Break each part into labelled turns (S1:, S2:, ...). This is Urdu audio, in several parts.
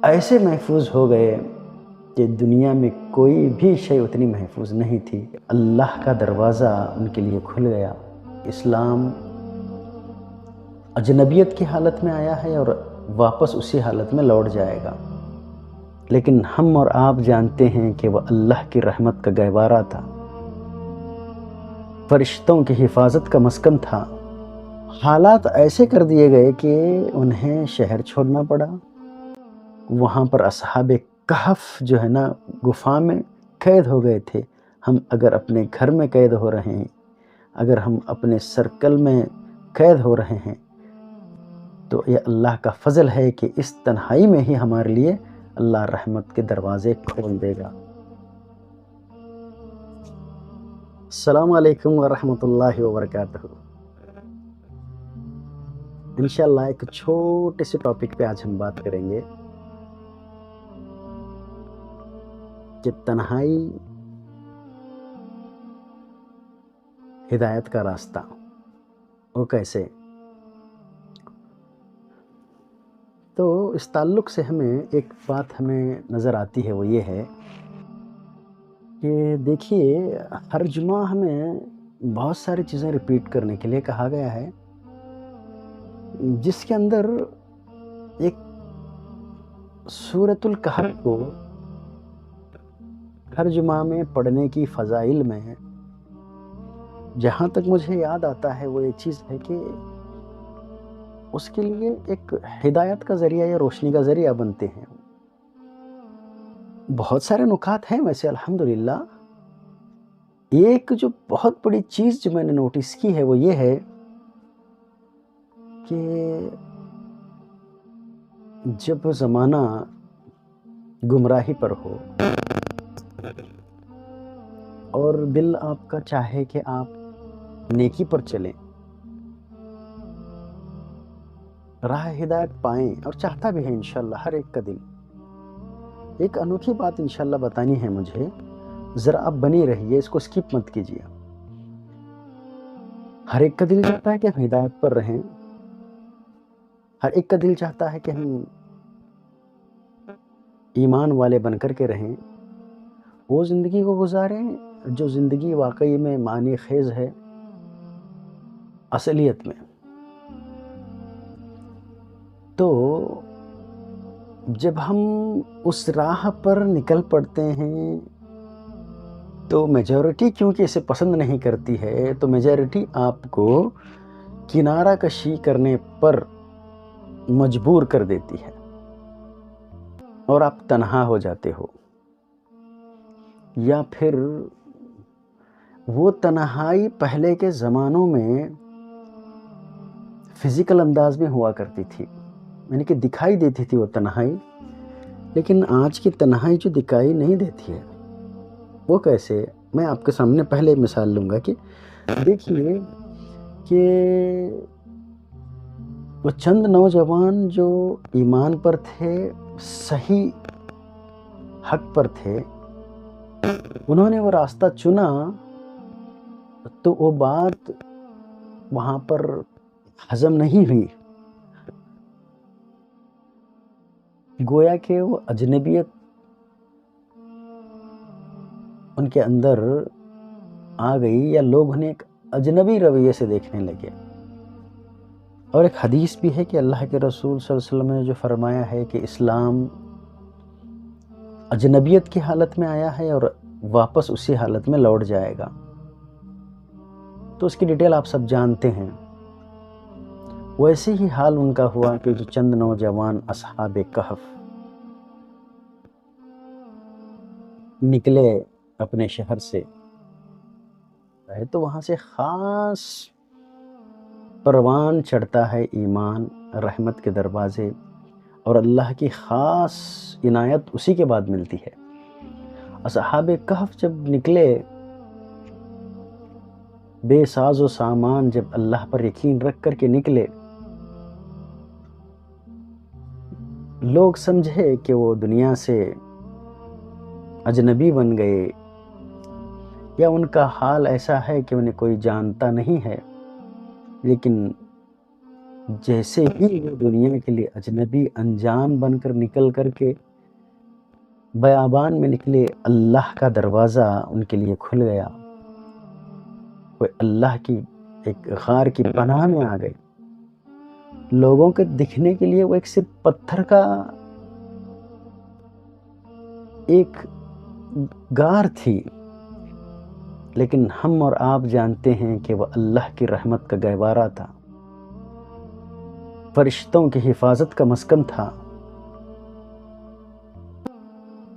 S1: ایسے محفوظ ہو گئے کہ دنیا میں کوئی بھی شے اتنی محفوظ نہیں تھی۔ اللہ کا دروازہ ان کے لیے کھل گیا۔ اسلام اجنبیت کی حالت میں آیا ہے اور واپس اسی حالت میں لوٹ جائے گا، لیکن ہم اور آپ جانتے ہیں کہ وہ اللہ کی رحمت کا گہوارہ تھا، فرشتوں کی حفاظت کا مسکن تھا۔ حالات ایسے کر دیے گئے کہ انہیں شہر چھوڑنا پڑا۔ وہاں پر اصحاب کہف جو ہے نا، گفا میں قید ہو گئے تھے۔ ہم اگر اپنے گھر میں قید ہو رہے ہیں، اگر ہم اپنے سرکل میں قید ہو رہے ہیں، تو یہ اللہ کا فضل ہے کہ اس تنہائی میں ہی ہمارے لیے اللہ رحمت کے دروازے کھول دے گا۔ السلام علیکم ورحمۃ اللہ وبرکاتہ۔ انشاءاللہ ایک چھوٹے سے ٹاپک پہ آج ہم بات کریں گے کہ تنہائی ہدایت کا راستہ، وہ کیسے؟ تو اس تعلق سے ہمیں ایک بات ہمیں نظر آتی ہے، وہ یہ ہے کہ دیکھیے، ہر جمعہ ہمیں بہت ساری چیزیں ریپیٹ کرنے کے لیے کہا گیا ہے، جس کے اندر ایک سورۃ الکہف کو ہر جمعہ میں پڑھنے کی فضائل میں جہاں تک مجھے یاد آتا ہے وہ یہ چیز ہے کہ اس کے لیے ایک ہدایت کا ذریعہ یا روشنی کا ذریعہ بنتے ہیں۔ بہت سارے نکات ہیں ویسے الحمدللہ۔ ایک جو بہت بڑی چیز جو میں نے نوٹس کی ہے وہ یہ ہے کہ جب زمانہ گمراہی پر ہو اور دل آپ کا چاہے کہ آپ نیکی پر چلیں، راہ ہدایت پائیں، اور چاہتا بھی ہے انشاءاللہ ہر ایک کا دل، ایک انوکھی بات انشاءاللہ بتانی ہے مجھے، ذرا آپ بنی رہیے، اس کو سکپ مت کیجیے۔ ہر ایک کا دل چاہتا ہے کہ ہم ہدایت پر رہیں، ہر ایک کا دل چاہتا ہے کہ ہم ایمان والے بن کر کے رہیں، وہ زندگی کو گزاریں جو زندگی واقعی میں معنی خیز ہے اصلیت میں۔ تو جب ہم اس راہ پر نکل پڑتے ہیں تو میجورٹی کیونکہ اسے پسند نہیں کرتی ہے، تو میجورٹی آپ کو کنارہ کشی کرنے پر مجبور کر دیتی ہے اور آپ تنہا ہو جاتے ہو، یا پھر وہ تنہائی پہلے کے زمانوں میں فزیکل انداز میں ہوا کرتی تھی، یعنی کہ دکھائی دیتی تھی وہ تنہائی، لیکن آج کی تنہائی جو دکھائی نہیں دیتی ہے وہ کیسے؟ میں آپ کے سامنے پہلے مثال لوں گا کہ دیکھیے کہ وہ چند نوجوان جو ایمان پر تھے، صحیح حق پر تھے، انہوں نے وہ راستہ چنا، تو وہ بات وہاں پر ہضم نہیں ہوئی، گویا کہ وہ اجنبیت ان کے اندر آ گئی، یا لوگ انہیں ایک اجنبی رویے سے دیکھنے لگے۔ اور ایک حدیث بھی ہے کہ اللہ کے رسول صلی اللہ علیہ وسلم نے جو فرمایا ہے کہ اسلام اجنبیت کی حالت میں آیا ہے اور واپس اسی حالت میں لوٹ جائے گا، تو اس کی ڈیٹیل آپ سب جانتے ہیں۔ ویسے ہی حال ان کا ہوا کہ جو چند نوجوان اصحاب کہف نکلے اپنے شہر سے، تو وہاں سے خاص پروان چڑھتا ہے ایمان، رحمت کے دروازے، اور اللہ کی خاص عنایت اسی کے بعد ملتی ہے۔ اصحاب کہف جب نکلے، بے ساز و سامان، جب اللہ پر یقین رکھ کر کے نکلے، لوگ سمجھے کہ وہ دنیا سے اجنبی بن گئے، یا ان کا حال ایسا ہے کہ انہیں کوئی جانتا نہیں ہے، لیکن جیسے ہی وہ دنیا کے لیے اجنبی انجان بن کر نکل کر کے بیابان میں نکلے، اللہ کا دروازہ ان کے لیے کھل گیا، وہ اللہ کی ایک غار کی پناہ میں آ گئے۔ لوگوں کے دکھنے کے لیے وہ ایک صرف پتھر کا ایک غار تھی، لیکن ہم اور آپ جانتے ہیں کہ وہ اللہ کی رحمت کا گہوارہ تھا، فرشتوں کی حفاظت کا مسکن تھا،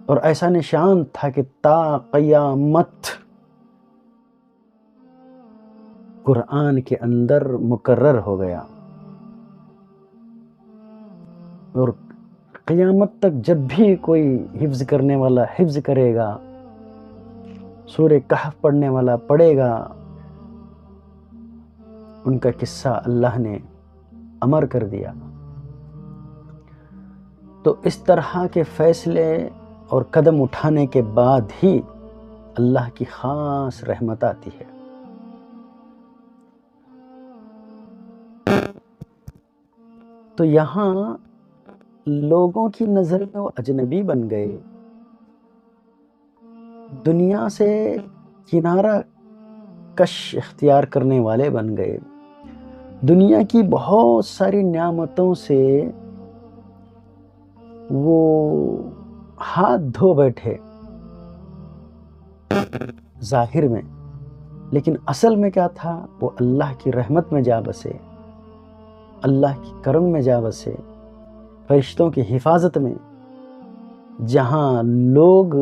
S1: اور ایسا نشان تھا کہ تا قیامت قرآن کے اندر مقرر ہو گیا، اور قیامت تک جب بھی کوئی حفظ کرنے والا حفظ کرے گا، سورہ کہف پڑھنے والا پڑھے گا، ان کا قصہ اللہ نے امر کر دیا۔ تو اس طرح کے فیصلے اور قدم اٹھانے کے بعد ہی اللہ کی خاص رحمت آتی ہے۔ تو یہاں لوگوں کی نظر میں وہ اجنبی بن گئے، دنیا سے کنارہ کش اختیار کرنے والے بن گئے، دنیا کی بہت ساری نعمتوں سے وہ ہاتھ دھو بیٹھے ظاہر میں، لیکن اصل میں کیا تھا؟ وہ اللہ کی رحمت میں جا بسے، اللہ کی کرم میں جا بسے، فرشتوں کی حفاظت میں، جہاں لوگ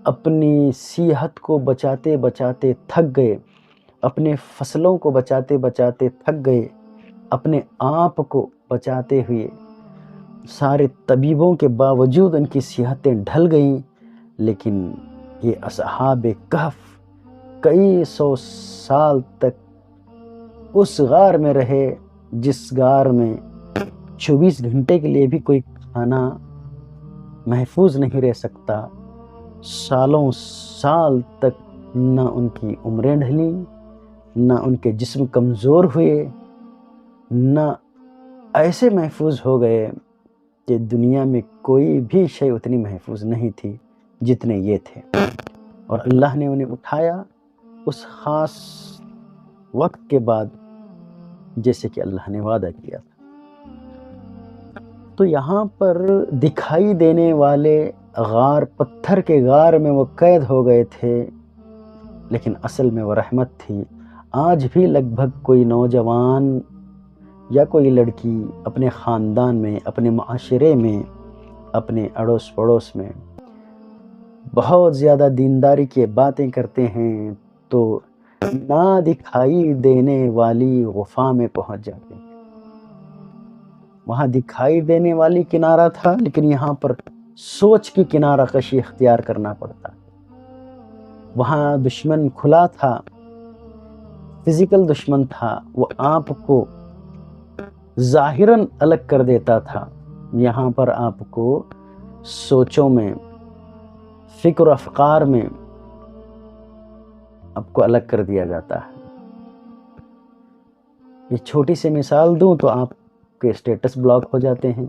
S1: اپنی صحت کو بچاتے بچاتے تھک گئے، اپنے فصلوں کو بچاتے بچاتے تھک گئے، اپنے آپ کو بچاتے ہوئے سارے طبیبوں کے باوجود ان کی صحتیں ڈھل گئیں، لیکن یہ اصحاب کہف کئی سو سال تک اس غار میں رہے، جس غار میں 24 گھنٹے کے لیے بھی کوئی کھانا محفوظ نہیں رہ سکتا، سالوں سال تک نہ ان کی عمریں ڈھلیں، نہ ان کے جسم کمزور ہوئے، نہ ایسے محفوظ ہو گئے کہ دنیا میں کوئی بھی شے اتنی محفوظ نہیں تھی جتنے یہ تھے، اور اللہ نے انہیں اٹھایا اس خاص وقت کے بعد، جیسے کہ اللہ نے وعدہ کیا تھا۔ تو یہاں پر دکھائی دینے والے غار، پتھر کے غار میں وہ قید ہو گئے تھے، لیکن اصل میں وہ رحمت تھی۔ آج بھی لگ بھگ کوئی نوجوان یا کوئی لڑکی اپنے خاندان میں، اپنے معاشرے میں، اپنے اڑوس پڑوس میں بہت زیادہ دینداری کی باتیں کرتے ہیں تو نہ دکھائی دینے والی غفا میں پہنچ جاتے ہیں۔ وہاں دکھائی دینے والی کنارہ تھا، لیکن یہاں پر سوچ کی کنارہ کشی اختیار کرنا پڑتا۔ وہاں دشمن کھلا تھا، فزیکل دشمن تھا، وہ آپ کو ظاہراً الگ کر دیتا تھا، یہاں پر آپ کو سوچوں میں، فکر و افکار میں آپ کو الگ کر دیا جاتا ہے۔ یہ چھوٹی سی مثال دوں تو آپ کے اسٹیٹس بلاک ہو جاتے ہیں،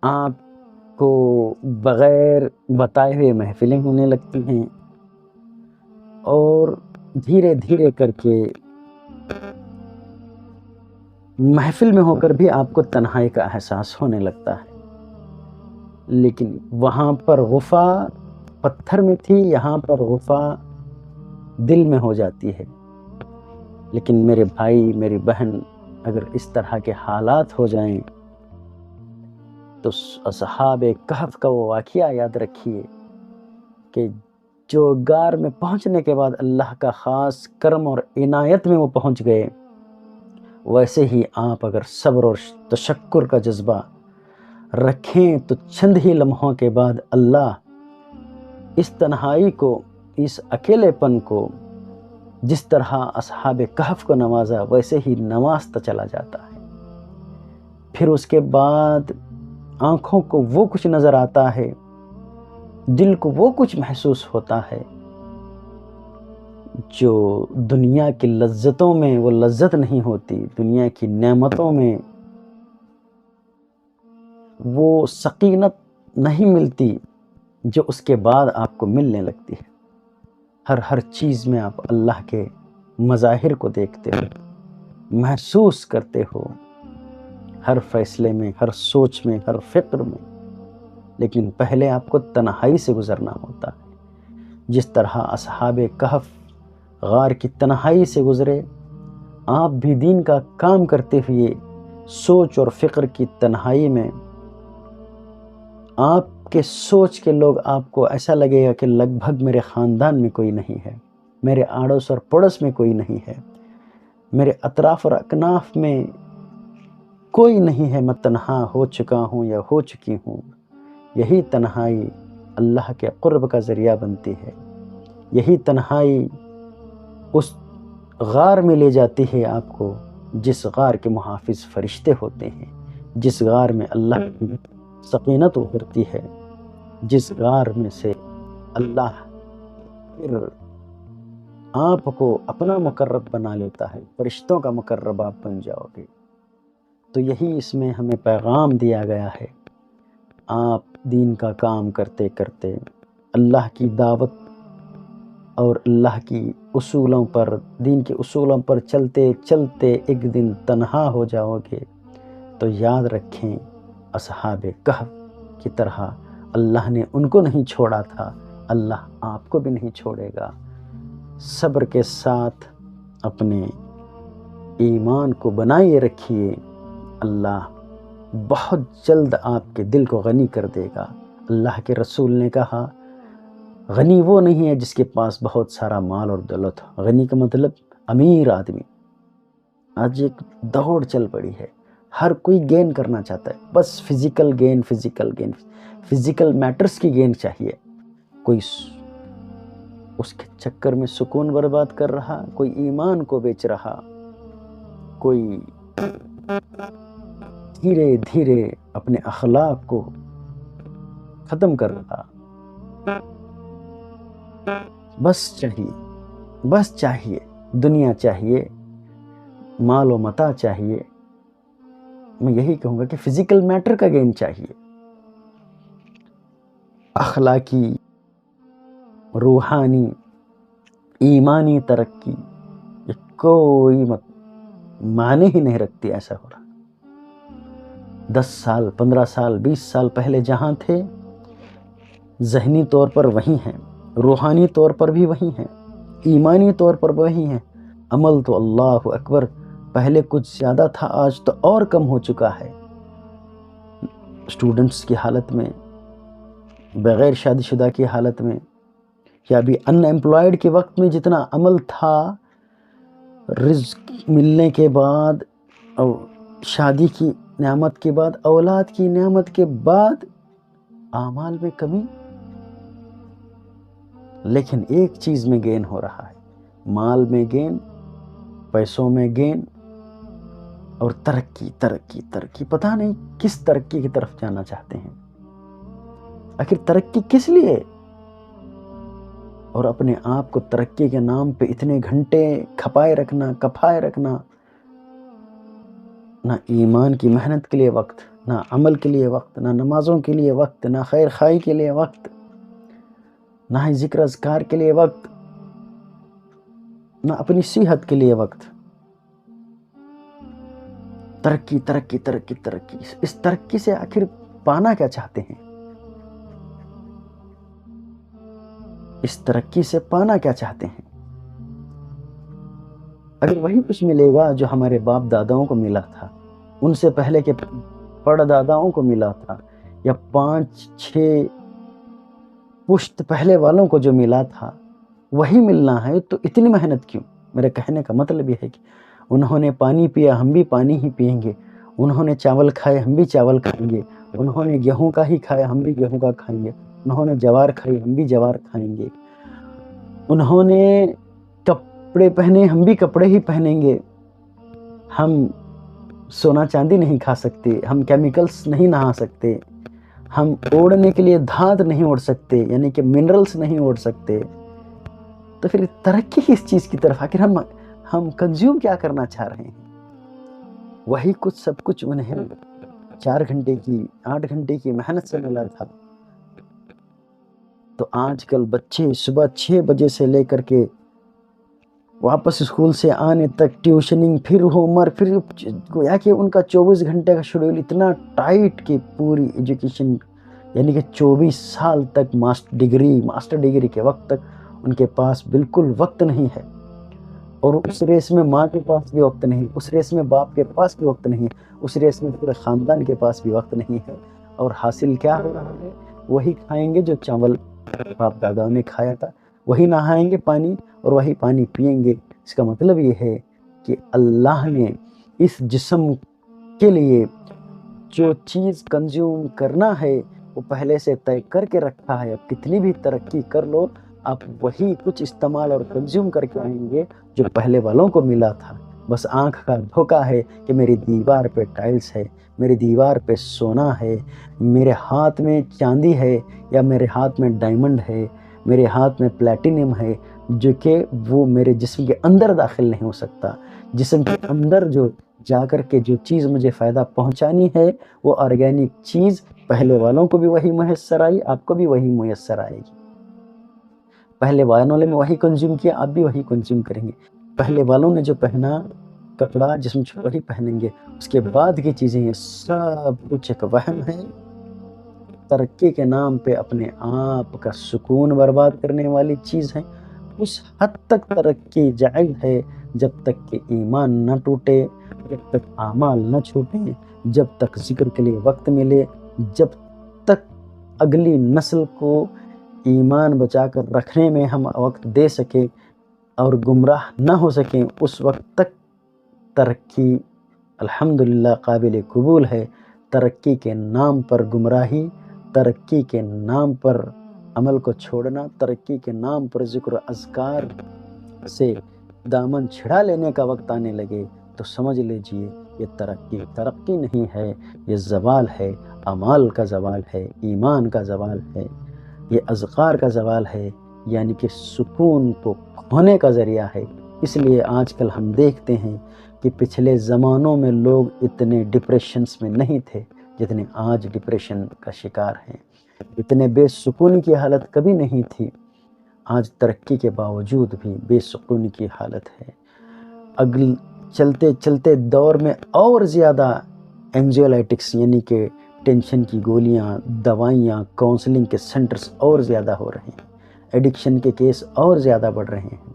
S1: آپ کو بغیر بتائے ہوئے محفلیں ہونے لگتی ہیں، اور دھیرے دھیرے کر کے محفل میں ہو کر بھی آپ کو تنہائی کا احساس ہونے لگتا ہے۔ لیکن وہاں پر غفا پتھر میں تھی، یہاں پر غفا دل میں ہو جاتی ہے۔ لیکن میرے بھائی، میری بہن، اگر اس طرح کے حالات ہو جائیں تو اصحاب کہف کا وہ واقعہ یاد رکھیے کہ جو غار میں پہنچنے کے بعد اللہ کا خاص کرم اور عنایت میں وہ پہنچ گئے، ویسے ہی آپ اگر صبر اور تشکر کا جذبہ رکھیں تو چند ہی لمحوں کے بعد اللہ اس تنہائی کو، اس اکیلے پن کو جس طرح اصحاب کہف کو نوازا ویسے ہی نوازتا چلا جاتا ہے۔ پھر اس کے بعد آنکھوں کو وہ کچھ نظر آتا ہے، دل کو وہ کچھ محسوس ہوتا ہے جو دنیا کی لذتوں میں وہ لذت نہیں ہوتی، دنیا کی نعمتوں میں وہ سکینت نہیں ملتی جو اس کے بعد آپ کو ملنے لگتی ہے۔ ہر چیز میں آپ اللہ کے مظاہر کو دیکھتے ہو، محسوس کرتے ہو، ہر فیصلے میں، ہر سوچ میں، ہر فکر میں، لیکن پہلے آپ کو تنہائی سے گزرنا ہوتا ہے۔ جس طرح اصحاب کہف غار کی تنہائی سے گزرے، آپ بھی دین کا کام کرتے ہوئے سوچ اور فکر کی تنہائی میں آپ کے سوچ کے لوگ آپ کو ایسا لگے گا کہ لگ بھگ میرے خاندان میں کوئی نہیں ہے، میرے آڑوس اور پڑوس میں کوئی نہیں ہے، میرے اطراف اور اکناف میں کوئی نہیں ہے، میں تنہا ہو چکا ہوں یا ہو چکی ہوں۔ یہی تنہائی اللہ کے قرب کا ذریعہ بنتی ہے، یہی تنہائی اس غار میں لے جاتی ہے آپ کو جس غار کے محافظ فرشتے ہوتے ہیں، جس غار میں اللہ کی سکینت ابھرتی ہے، جس غار میں سے اللہ پھر آپ کو اپنا مقرب بنا لیتا ہے، فرشتوں کا مقرب آپ بن جاؤ گے۔ تو یہی اس میں ہمیں پیغام دیا گیا ہے، آپ دین کا کام کرتے کرتے اللہ کی دعوت اور اللہ کی اصولوں پر، دین کے اصولوں پر چلتے چلتے ایک دن تنہا ہو جاؤ گے، تو یاد رکھیں اصحاب کہف کی طرح اللہ نے ان کو نہیں چھوڑا تھا، اللہ آپ کو بھی نہیں چھوڑے گا۔ صبر کے ساتھ اپنے ایمان کو بنائے رکھیے، اللہ بہت جلد آپ کے دل کو غنی کر دے گا۔ اللہ کے رسول نے کہا، غنی وہ نہیں ہے جس کے پاس بہت سارا مال اور دولت ہو، غنی کا مطلب امیر آدمی۔ آج ایک دوڑ چل پڑی ہے، ہر کوئی گین کرنا چاہتا ہے، بس physical gain, physical gain, physical matters کی گین چاہیے۔ کوئی اس کے چکر میں سکون برباد کر رہا، کوئی ایمان کو بیچ رہا، کوئی دھیرے دھیرے اپنے اخلاق کو ختم کر رہا۔ بس چاہیے دنیا، چاہیے مال و متاع، چاہیے، میں یہی کہوں گا کہ فزیکل میٹر کا گین چاہیے، اخلاقی، روحانی، ایمانی ترقی یہ کوئی معنی ہی نہیں رکھتی۔ ایسا ہو رہا 10 سال، 15 سال، 20 سال پہلے جہاں تھے، ذہنی طور پر وہی ہیں، روحانی طور پر بھی وہی ہیں، ایمانی طور پر وہی ہیں۔ عمل تو اللہ اکبر، پہلے کچھ زیادہ تھا، آج تو اور کم ہو چکا ہے۔ اسٹوڈنٹس کی حالت میں، بغیر شادی شدہ کی حالت میں، یا ابھی ان ایمپلائڈ کے وقت میں جتنا عمل تھا، رزق ملنے کے بعد اور شادی کی نعمت کے بعد، اولاد کی نعمت کے بعد اعمال میں کمی۔ لیکن ایک چیز میں گین ہو رہا ہے، مال میں گین، پیسوں میں گین، اور ترقی ترقی ترقی۔ پتہ نہیں کس ترقی کی طرف جانا چاہتے ہیں، آخر ترقی کس لیے؟ اور اپنے آپ کو ترقی کے نام پہ اتنے گھنٹے کھپائے رکھنا، نہ ایمان کی محنت کے لیے وقت، نہ عمل کے لیے وقت، نہ نمازوں کے لیے وقت، نہ خیر خواہی کے لیے وقت، نہ ہی ذکر اذکار کے لیے وقت، نہ اپنی صحت کے لیے وقت۔ ترقی ترقی ترقی ترقی، اس ترقی سے آخر پانا کیا چاہتے ہیں؟ اس ترقی سے پانا کیا چاہتے ہیں؟ اگر وہی کچھ ملے گا جو ہمارے باپ داداؤں کو ملا تھا، ان سے پہلے کے پڑ داداؤں کو ملا تھا، یا 5-6 پشت پہلے والوں کو جو ملا تھا، وہی ملنا ہے تو اتنی محنت کیوں؟ میرے کہنے کا مطلب یہ ہے کہ انہوں نے پانی پیا، ہم بھی پانی ہی پئیں گے، انہوں نے چاول کھائے، ہم بھی چاول کھائیں گے، انہوں نے گیہوں کا ہی کھایا، ہم بھی گیہوں کا کھائیں گے، انہوں نے جوار کھائی، ہم بھی جوار کھائیں گے، انہوں نے کپڑے پہنے، ہم بھی کپڑے ہی پہنیں گے۔ ہم سونا چاندی نہیں کھا سکتے، ہم کیمیکلز نہیں نہا سکتے، ہم اوڑھنے کے لیے دھات نہیں اوڑھ سکتے، یعنی کہ منرلز نہیں اوڑھ سکتے، تو پھر ترقی کس چیز کی طرف؟ آخر ہم کنزیوم کیا کرنا چاہ رہے ہیں؟ وہی کچھ سب کچھ انہیں 4 گھنٹے کی 8 گھنٹے کی محنت سے ملا تھا. تو آج کل بچے صبح 6 بجے سے لے کر کے واپس اسکول سے آنے تک ٹیوشننگ، پھر ہوم ورک، پھر گویا کہ ان کا 24 گھنٹے کا شیڈول اتنا ٹائٹ کہ پوری ایجوکیشن یعنی کہ 24 سال تک ماسٹر ڈگری کے وقت تک ان کے پاس بالکل وقت نہیں ہے. اور اس ریس میں ماں کے پاس بھی وقت نہیں، اس ریس میں باپ کے پاس بھی وقت نہیں، اس ریس میں پورے خاندان کے پاس بھی وقت نہیں ہے. اور حاصل کیا ہو رہا ہے؟ وہی کھائیں گے جو چاول باپ دادا نے کھایا تھا، وہی نہائیں گے پانی اور وہی پانی پئیں گے. اس کا مطلب یہ ہے کہ اللہ نے اس جسم کے لیے جو چیز کنزیوم کرنا ہے وہ پہلے سے طے کر کے رکھا ہے. اب کتنی بھی ترقی کر لو، آپ وہی کچھ استعمال اور کنزیوم کر کے آئیں گے جو پہلے والوں کو ملا تھا. بس آنکھ کا دھوکہ ہے کہ میری دیوار پہ ٹائلز ہے، میری دیوار پہ سونا ہے، میرے ہاتھ میں چاندی ہے یا میرے ہاتھ میں ڈائمنڈ ہے، میرے ہاتھ میں پلیٹینم ہے، جو کہ وہ میرے جسم کے اندر داخل نہیں ہو سکتا. جسم کے اندر جو جا کر کے جو چیز مجھے فائدہ پہنچانی ہے وہ آرگینک چیز پہلے والوں کو بھی وہی میسر آئی، آپ کو بھی وہی میسر آئے گی. پہلے والوں نے وہی کنزیوم کیا، آپ بھی وہی کنزیوم کریں گے. پہلے والوں نے جو پہنا کپڑا جسم سے وہی پہنیں گے. اس کے بعد کی چیزیں یہ سب کچھ ایک وہم ہے، ترقی کے نام پہ اپنے آپ کا سکون برباد کرنے والی چیز ہے. اس حد تک ترقی جائز ہے جب تک کہ ایمان نہ ٹوٹے، جب تک اعمال نہ چھوٹیں، جب تک ذکر کے لیے وقت ملے، جب تک اگلی نسل کو ایمان بچا کر رکھنے میں ہم وقت دے سکیں اور گمراہ نہ ہو سکیں، اس وقت تک ترقی الحمدللہ قابل قبول ہے. ترقی کے نام پر گمراہی، ترقی کے نام پر عمل کو چھوڑنا، ترقی کے نام پر ذکر و اذکار سے دامن چھڑا لینے کا وقت آنے لگے تو سمجھ لیجئے یہ ترقی نہیں ہے، یہ زوال ہے، اعمال کا زوال ہے، ایمان کا زوال ہے، یہ اذکار کا زوال ہے، یعنی کہ سکون کو کھونے کا ذریعہ ہے. اس لیے آج کل ہم دیکھتے ہیں کہ پچھلے زمانوں میں لوگ اتنے ڈپریشنز میں نہیں تھے جتنے آج ڈپریشن کا شکار ہیں. اتنے بے سکونی کی حالت کبھی نہیں تھی، آج ترقی کے باوجود بھی بے سکونی کی حالت ہے. چلتے چلتے دور میں اور زیادہ اینزیولائٹکس یعنی کہ ٹینشن کی گولیاں، دوائیاں، کاؤنسلنگ کے سنٹرز اور زیادہ ہو رہے ہیں، ایڈکشن کے کیس اور زیادہ بڑھ رہے ہیں.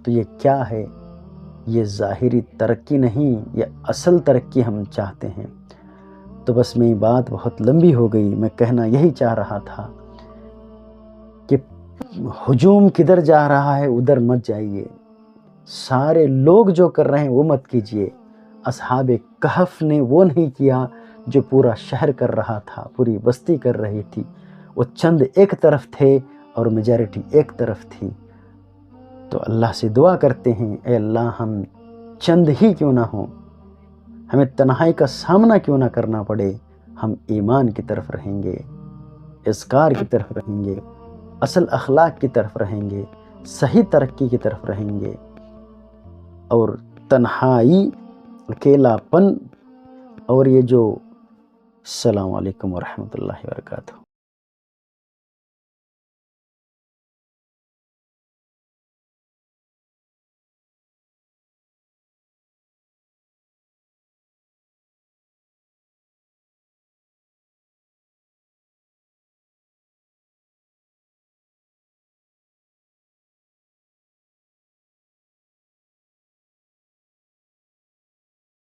S1: تو یہ کیا ہے؟ یہ ظاہری ترقی نہیں، یہ اصل ترقی ہم چاہتے ہیں. تو بس میری بات بہت لمبی ہو گئی، میں کہنا یہی چاہ رہا تھا کہ ہجوم کدھر جا رہا ہے ادھر مت جائیے، سارے لوگ جو کر رہے ہیں وہ مت کیجیے. اصحاب کہف نے وہ نہیں کیا جو پورا شہر کر رہا تھا، پوری بستی کر رہی تھی. وہ چند ایک طرف تھے اور میجارٹی ایک طرف تھی. تو اللہ سے دعا کرتے ہیں، اے اللہ ہم چند ہی کیوں نہ ہوں، ہمیں تنہائی کا سامنا کیوں نہ کرنا پڑے، ہم ایمان کی طرف رہیں گے، اذکار کی طرف رہیں گے، اصل اخلاق کی طرف رہیں گے، صحیح ترقی کی طرف رہیں گے. اور تنہائی، اکیلا پن اور یہ جو السلام علیکم ورحمۃ اللہ وبرکاتہ.